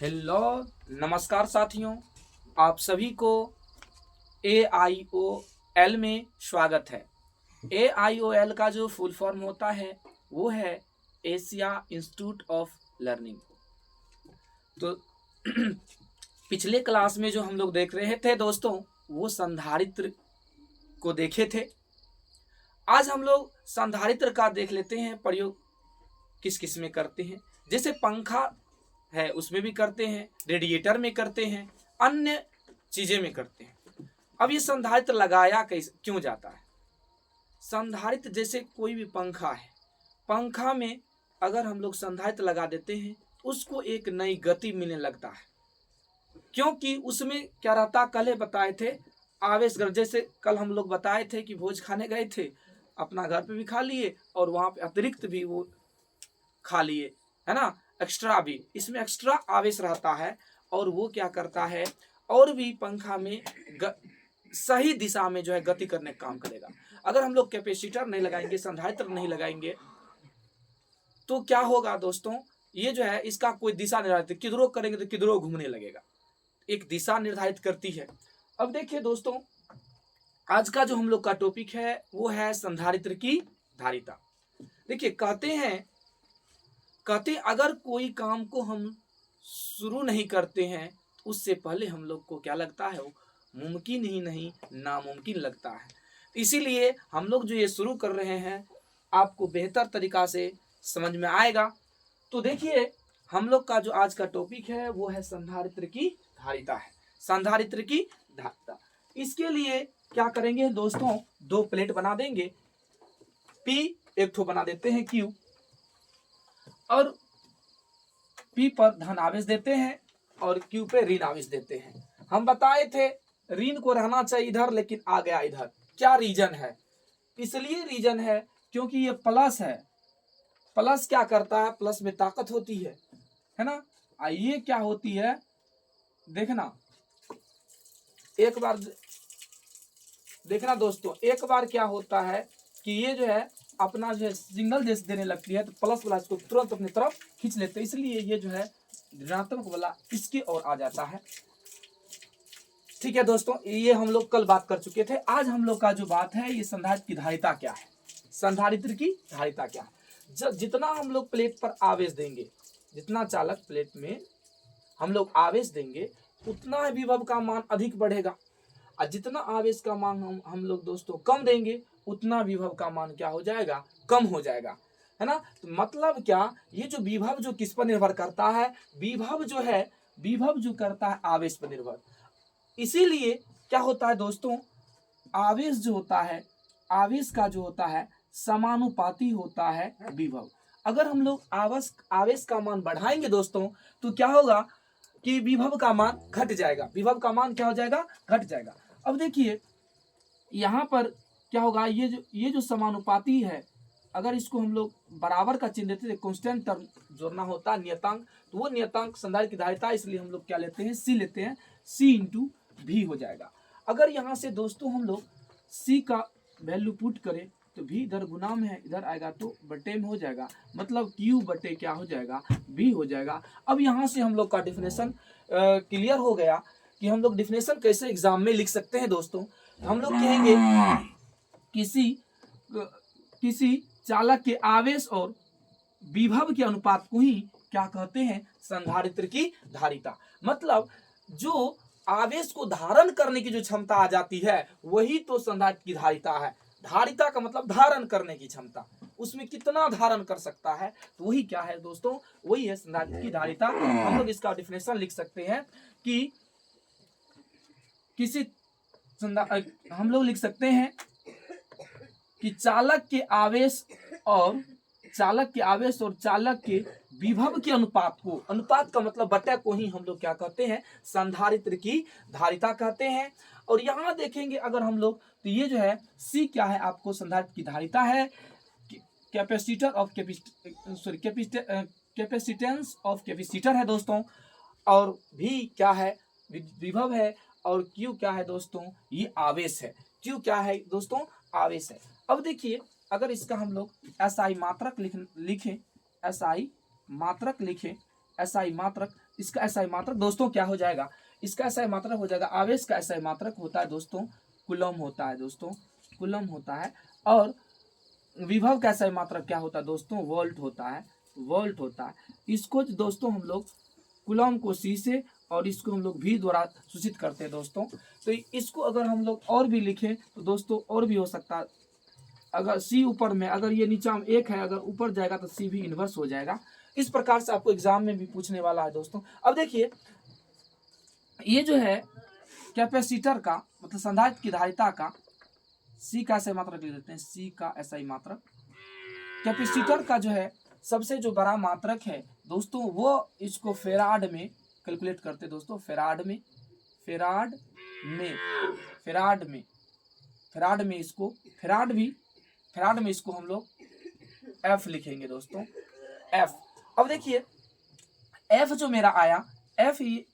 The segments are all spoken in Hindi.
हेलो, नमस्कार साथियों। आप सभी को AIOL में स्वागत है। AIOL का जो फुल फॉर्म होता है वो है एशिया इंस्टीट्यूट ऑफ लर्निंग। तो पिछले क्लास में जो हम लोग देख रहे थे दोस्तों, वो संधारित्र को देखे थे। आज हम लोग संधारित्र का देख लेते हैं प्रयोग किस किस में करते हैं। जैसे पंखा है उसमें भी करते हैं, रेडिएटर में करते हैं, अन्य चीजें में करते हैं। अब ये संधारित्र लगाया कैसे क्यों जाता है? संधारित्र जैसे कोई भी पंखा है, पंखा में अगर हम लोग संधारित्र लगा देते हैं उसको एक नई गति मिलने लगता है, क्योंकि उसमें क्या रहता, कल बताए थे आवेश। जैसे कल हम लोग बताए थे कि भोज खाने गए थे, अपना घर पे भी खा लिए और वहां पे अतिरिक्त भी वो खा लिए, है ना। एक्स्ट्रा भी इसमें एक्स्ट्रा आवेश रहता है और वो क्या करता है, और भी पंखा में सही दिशा में जो है गति करने का काम करेगा। अगर हम लोग कैपेसिटर नहीं लगाएंगे, संधारित्र नहीं लगाएंगे, तो क्या होगा दोस्तों, ये जो है इसका कोई दिशा निर्धारित, किधरों करेंगे तो किधरों घूमने लगेगा, एक दिशा निर्धारित करती है। अब देखिए दोस्तों, आज का जो हम लोग का टॉपिक है वो है संधारित्र की धारिता। देखिए कहते अगर कोई काम को हम शुरू नहीं करते हैं उससे पहले हम लोग को क्या लगता है, वो मुमकिन ही नहीं नामुमकिन लगता है। इसीलिए हम लोग जो ये शुरू कर रहे हैं आपको बेहतर तरीका से समझ में आएगा। तो देखिए, हम लोग का जो आज का टॉपिक है वो है संधारित्र की धारिता है। संधारित्र की धारिता, इसके लिए क्या करेंगे दोस्तों, दो प्लेट बना देंगे, P एक ठो बना देते हैं Q, और P पर धन आवेश देते हैं और Q पे ऋण आवेश देते हैं। हम बताए थे ऋण को रहना चाहिए इधर, लेकिन आ गया इधर। क्या रीजन है? इसलिए रीजन है क्योंकि ये प्लस है। प्लस क्या करता है, प्लस में ताकत होती है ना। ये क्या होती है देखना, एक बार देखना दोस्तों, एक बार क्या होता है कि ये जो है अपना जो है सिग्नल जैसे देने लगती है तो प्लस वाला इसको तुरंत अपनी तरफ खींच लेते हैं, इसलिए ये जो है ऋणात्मक वाला इसकी ओर आ जाता है। ठीक है दोस्तों, ये हम लोग कल बात कर चुके थे। आज हम लोग का जो बात है, ये संधारित्र की धारिता क्या है, संधारित्र की धारिता क्या है। जितना हम लोग प्लेट पर आवेश देंगे, जितना चालक प्लेट में हम लोग आवेश देंगे, उतना विभव का मान अधिक बढ़ेगा, और जितना आवेश का मान हम लोग दोस्तों कम देंगे, उतना विभव का मान क्या हो जाएगा, कम हो जाएगा, है ना। तो मतलब क्या, ये जो विभव जो किस पर निर्भर करता है, विभव जो है, विभव जो करता है आवेश पर निर्भर। इसीलिए क्या होता है दोस्तों, आवेश जो होता है, आवेश का जो होता है समानुपाती होता है विभव। अगर हम लोग आवेश का मान बढ़ाएंगे दोस्तों, तो क्या होगा कि विभव का मान घट जाएगा। विभव का मान क्या हो जाएगा, घट जाएगा। अब देखिए यहाँ पर क्या होगा, ये जो समानुपाती है, अगर इसको हम लोग बराबर का चिन्ह देते थे, कांस्टेंट टर्म जोड़ना होता है नियतांक, तो वो नियतांक संधारित्र की धारिता, इसलिए हम लोग क्या लेते हैं, C लेते हैं। C इंटू भी हो जाएगा। अगर यहाँ से दोस्तों हम लोग C का वैल्यू पुट करें तो भी इधर गुना में है, इधर आएगा तो बटे में हो जाएगा, मतलब Q बटे क्या हो जाएगा, B हो जाएगा। अब यहाँ से हम लोग का डिफिनेशन क्लियर हो गया कि हम लोग डिफिनेशन कैसे एग्जाम में लिख सकते हैं दोस्तों। हम लोग कहेंगे किसी चालक के आवेश और विभव के अनुपात को ही क्या कहते हैं, संधारित्र की धारिता। मतलब जो आवेश को धारण करने की जो क्षमता आ जाती है वही तो संधारित्र की धारिता है। धारिता का मतलब धारण करने की क्षमता, उसमें कितना धारण कर सकता है, तो वही क्या है दोस्तों, वही है संधारित्र की धारिता। हम लोग इसका डिफिनेशन लिख सकते हैं कि हम लोग लिख सकते हैं कि चालक के आवेश और चालक के विभव के अनुपात को, अनुपात का मतलब बटे को ही हम लोग क्या कहते हैं, संधारित्र की धारिता कहते हैं। और यहाँ देखेंगे अगर हम लोग, तो ये जो है C क्या है आपको, संधारित्र की धारिता है, capacitor of capacitance of capacitor है दोस्तों, और भी क्या है, विभव है, और Q क्या है दोस्तों, ये आवेश है। Q क्या है दोस्तों, आवेश है। अब देखिए, अगर इसका हम लोग SI मात्रक लिखें, SI मात्रक लिखें, एसआई मात्रक, इसका एसआई मात्रक दोस्तों क्या हो जाएगा, इसका एसआई मात्रक हो जाएगा, आवेश का एसआई मात्रक होता है दोस्तों कूलम होता है दोस्तों, कूलम होता है। और विभव का एसआई मात्रक क्या होता है दोस्तों, वोल्ट होता है, वोल्ट होता है। इसको दोस्तों हम लोग कूलम को सी से और इसको हम लोग भी द्वारा सूचित करते हैं दोस्तों। तो इसको अगर हम लोग और भी लिखें तो दोस्तों और भी हो सकता है, अगर सी ऊपर में, अगर ये नीचा में 1 है, अगर ऊपर जाएगा तो सी भी इन्वर्स हो जाएगा। इस प्रकार से आपको एग्जाम में भी पूछने वाला है दोस्तों। अब देखिए ये जो है कैपेसिटर का मतलब संधारित्र की धारिता का सी का एसआई मात्रक लिख देते हैं, सी का एसआई मात्रक। कैपेसिटर का जो है सबसे जो बड़ा मात्रक है दोस्तों वो इसको फेराड में कैलकुलेट करते दोस्तों, फेराड में, फेराड में, फेराड में, फेराड में इसको, फेराड में इसको हम लोग एफ लिखेंगे दोस्तों, एफ। अब देखिए एफ जो मेरा आया, एफ ये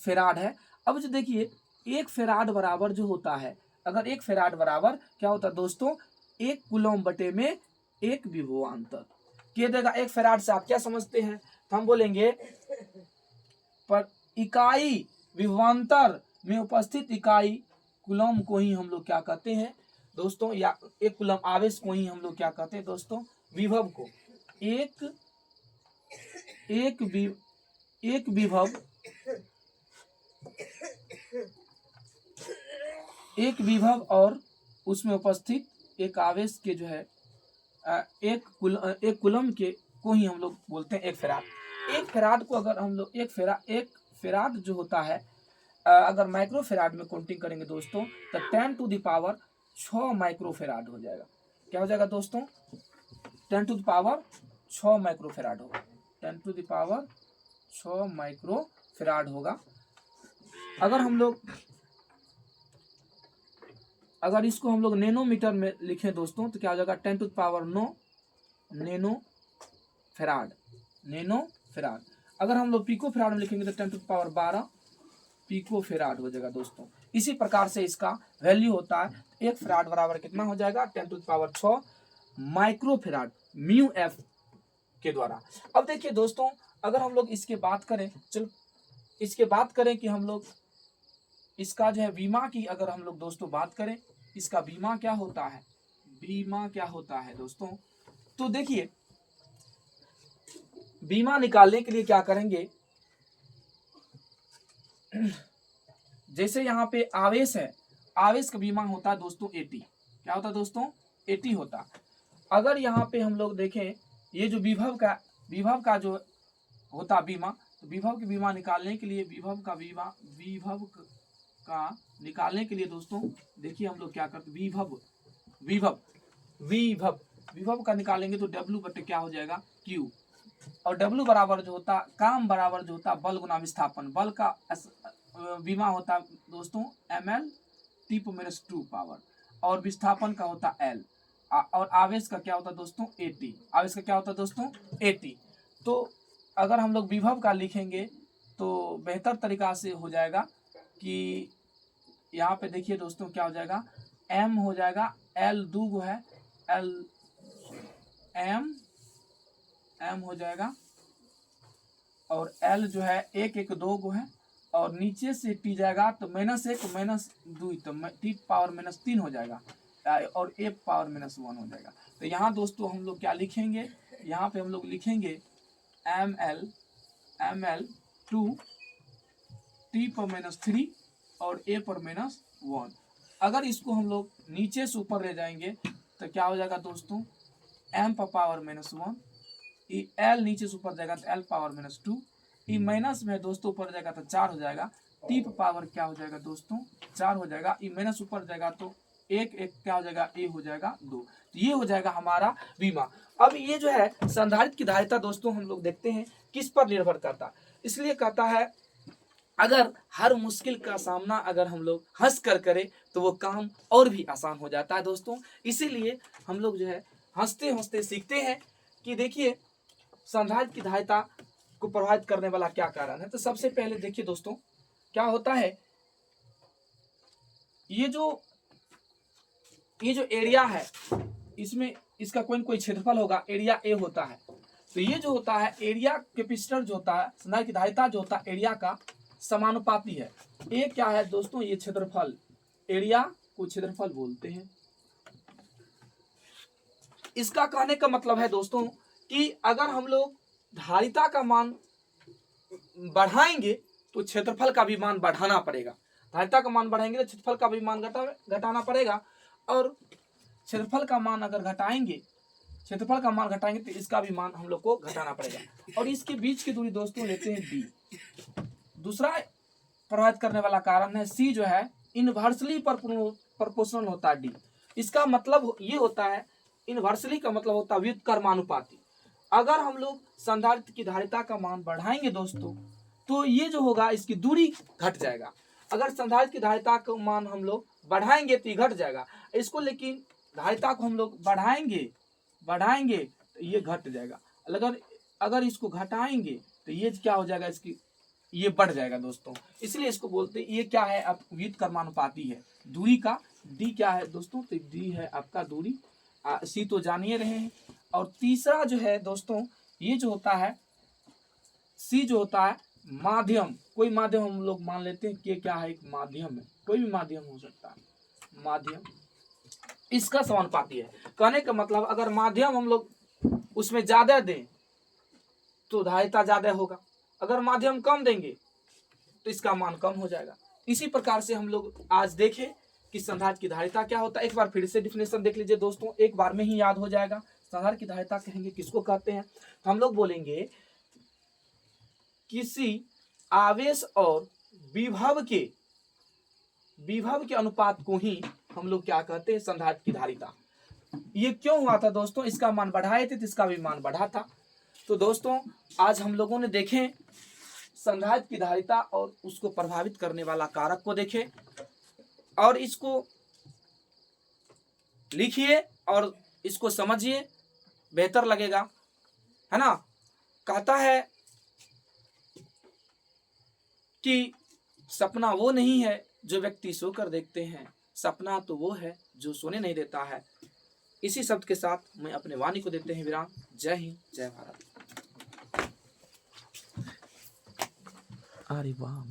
फेराड है। अब जो देखिए 1 फेराड बराबर जो होता है, अगर 1 फेराड बराबर क्या होता है दोस्तों, 1 कूलम बटे में 1 विभवांतर कह देगा। 1 फेराड से आप क्या समझते हैं, तो हम बोलेंगे पर इकाई विभवांतर में उपस्थित इकाई कूलम को ही हम लोग क्या कहते हैं दोस्तों, या 1 कूलम आवेश को ही हम लोग क्या कहते हैं दोस्तों, विभव को। एक विभव और उसमें उपस्थित एक आवेश के जो है एक कूलम के को ही हम लोग बोलते हैं 1 फेराड। 1 फेराड को अगर हम लोग एक फेराड जो होता है अगर माइक्रो फेराड में काउंटिंग करेंगे दोस्तों तो 10 to the power 6 micro farad हो जाएगा। क्या हो जाएगा दोस्तों, 10 to the power 6 micro farad होगा, 10 to the power 6 micro farad होगा। अगर हम लोग अगर इसको हम लोग नैनोमीटर में लिखें दोस्तों तो क्या हो जाएगा, 10 to the power 9 nano farad, nano farad. अगर हम लोग पिको फेराड में लिखेंगे तो 10 to the power 12 pico farad हो जाएगा दोस्तों। इसी प्रकार से इसका वैल्यू होता है, 1 फेराड बराबर कितना हो जाएगा, 10 to the power 6 micro farad mu F के द्वारा। अब देखिए दोस्तों अगर हम लोग इसके बात करें, चलो इसके बात करें कि हम लोग इसका जो है बीमा की अगर हम लोग दोस्तों बात करें, इसका बीमा क्या होता है, बीमा क्या होता है दोस्तों, तो देखिए बीमा निकालने के लिए क्या करेंगे, जैसे यहाँ पे आवेश है, आवेश का बीमा होता है दोस्तों 80। क्या होता है दोस्तों, 80 होता। अगर यहाँ पे हम लोग देखें ये जो विभव का जो होता बीमा, तो विभव की बीमा निकालने के लिए विभव का निकालने के लिए दोस्तों देखिए हम लोग क्या करते, विभव का निकालेंगे तो W बटे क्या हो जाएगा Q, और W बराबर जो होता काम बराबर जो होता बल गुना विस्थापन, बल का बीमा होता दोस्तों ml T⁻² पावर, और विस्थापन का होता L, और आवेश का क्या होता दोस्तों 80, आवेश का क्या होता दोस्तों 80। तो अगर हम लोग विभव का लिखेंगे तो बेहतर तरीका से हो जाएगा कि यहाँ पे देखिए दोस्तों क्या हो जाएगा, m हो जाएगा, L 2 गो है, L m हो जाएगा, और L जो है 1 1 2 गो है, और नीचे से T जाएगा तो -1 -2 तो T⁻³ हो जाएगा, और A⁻1 हो जाएगा। तो यहाँ दोस्तों हम लोग क्या लिखेंगे, यहाँ पे हम लोग लिखेंगे ml 2 T⁻³ और A⁻1। अगर इसको हम लोग नीचे से ऊपर ले जाएंगे तो क्या हो जाएगा दोस्तों m⁻1, L नीचे से ऊपर जाएगा तो L⁻², ई माइनस में दोस्तों ऊपर जाएगा तो 4 हो जाएगा, T पावर क्या हो जाएगा दोस्तों 4 हो जाएगा, ई माइनस ऊपर जाएगा तो 1 क्या हो जाएगा, A हो जाएगा 2। ये हो जाएगा हमारा बीमा। अब ये जो है संधारित्र की धारिता दोस्तों हम लोग देखते हैं किस पर निर्भर करता, इसलिए कहता है अगर हर मुश्किल का सामना अगर हम लोग हंस कर करें तो वो काम और भी आसान हो जाता है दोस्तों। इसीलिए हम लोग जो है हंसते हंसते सीखते हैं कि देखिए संधारित्र की धारिता को प्रभावित करने वाला क्या कारण है। तो सबसे पहले देखिए दोस्तों क्या होता है, ये जो एरिया है इसमें इसका कोई न कोई क्षेत्रफल होगा, एरिया ए होता है। तो ये जो होता है एरिया कैपेसिटर जो होता है, संधारित्र की धारिता जो होता है एरिया का समानुपाती है। ये क्या है दोस्तों, ये क्षेत्रफल, एरिया को क्षेत्रफल बोलते हैं। इसका कहने का मतलब है दोस्तों कि अगर हम लोग धारिता का मान बढ़ाएंगे तो क्षेत्रफल का भी मान बढ़ाना पड़ेगा। धारिता का मान बढ़ाएंगे तो क्षेत्रफल का भी मान घटाना पड़ेगा, और क्षेत्रफल का मान अगर घटाएंगे, क्षेत्रफल का मान घटाएंगे तो इसका भी मान हम लोग को घटाना पड़ेगा। और इसके बीच की दूरी दोस्तों लेते हैं डी। दूसरा प्रभावित करने वाला कारण है सी, जो है इनवर्सली प्रोपोर्शनल होता है डी। इसका मतलब ये होता है, इनवर्सली का मतलब होता है व्युत्क्रमानुपाती। अगर हम लोग संधारित्र की धारिता का मान बढ़ाएंगे दोस्तों तो ये जो होगा इसकी दूरी घट जाएगा। अगर संधारित्र की धारिता का मान हम लोग बढ़ाएंगे तो ये घट जाएगा इसको, लेकिन धारिता को हम लोग बढ़ाएंगे तो ये घट जाएगा। अगर इसको घटाएंगे तो ये क्या हो जाएगा, इसकी ये बढ़ जाएगा दोस्तों। इसलिए इसको बोलते हैं, ये क्या है, अब व्युत्क्रमानुपाती है। दूरी का डी क्या है दोस्तों, तो डी है आपका दूरी, सी तो जानिए रहे हैं। और तीसरा जो है दोस्तों, ये जो होता है सी जो होता है माध्यम। कोई माध्यम हम लोग मान लेते हैं कि क्या है, एक माध्यम है, कोई भी माध्यम हो सकता है, माध्यम इसका समानुपाती है। कहने का मतलब अगर माध्यम हम लोग उसमें ज्यादा दें तो धारिता ज्यादा होगा, अगर माध्यम कम देंगे तो इसका मान कम हो जाएगा। इसी प्रकार से हम लोग आज देखें कि संधारित्र की धारिता क्या होता है। एक बार फिर से डिफिनेशन देख लीजिए दोस्तों, एक बार में ही याद हो जाएगा। संधारित्र की धारिता कहेंगे किसको कहते हैं, तो हम लोग बोलेंगे किसी आवेश और विभव के अनुपात को ही हम लोग क्या कहते हैं, संधारित्र की धारिता। ये क्यों हुआ था दोस्तों, इसका मान बढ़ाए थे तो इसका भी मान बढ़ा था। तो दोस्तों आज हम लोगों ने देखे संधारित्र की धारिता और उसको प्रभावित करने वाला कारक को देखे, और इसको लिखिए और इसको समझिए, बेहतर लगेगा, है ना। कहता है कि सपना वो नहीं है जो व्यक्ति सोकर देखते हैं, सपना तो वो है जो सोने नहीं देता है। इसी शब्द के साथ मैं अपने वाणी को देते हैं विराम। जय हिंद, जय भारत। अरे वाह।